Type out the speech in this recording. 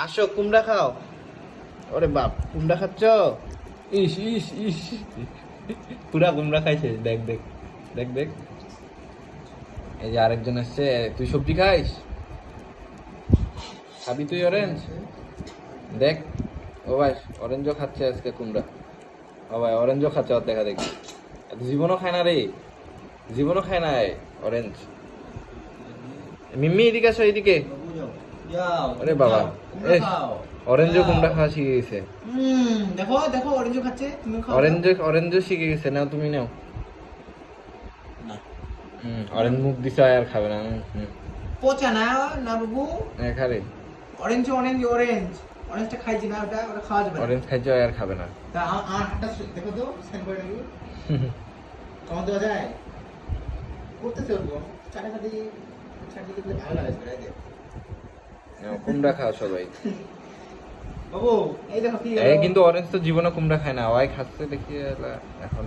আসো কুমড়া খাও। ওরে বাপ, কুমড়া খাচ্ছ? ইস ইস ইস, পুরা কুমড়া খাইছে। দেখ দেখ দেখ দেখ, এই যে আরেকজন আসছে। তুই সবজি খাইস? খাবি তুই অরেঞ্জ? দেখ ও ভাই, অরেঞ্জও খাচ্ছে আজকে কুমড়া। ও ভাই, অরেঞ্জও খাচ্ছে। ওর দেখা দেখি জীবনও খায় না রে, জীবনও খায় না অরেঞ্জ। মিম্মি এদিকে আসো, এদিকে। আরে বাবা, অরেঞ্জও কুমড়া খাওয়া শিখে গেছে। দেখো দেখো, অরেঞ্জও খাচ্ছে, তুমি খাও। অরেঞ্জও শিখে গেছে। নাও তুমি নাও। না, অরেঞ্জ মুখ দিছে আর খাবে না। পচা না না বাবু। খাবে অরেঞ্জ অরেঞ্জ অরেঞ্জ অরেঞ্জটা খাইছি না, ওটা ওটা খাওয়া যাবে না। অরেঞ্জ খাইছে আর খাবে না। তা আমার হাতটা দেখো তো, স্ক্যান করে নাকি কমা দেওয়া যায়? করতেছে ওরকম চাটাখাটি চাটাখাটি করলে ভালো লাগে তাই দে। নাও, কুমড়া খাও সবাই। বাবু এই দেখো কি কিন্তু অরেঞ্জ তো জীবনে কুমড়া খায় না, ওই খাচ্ছে দেখি এখন।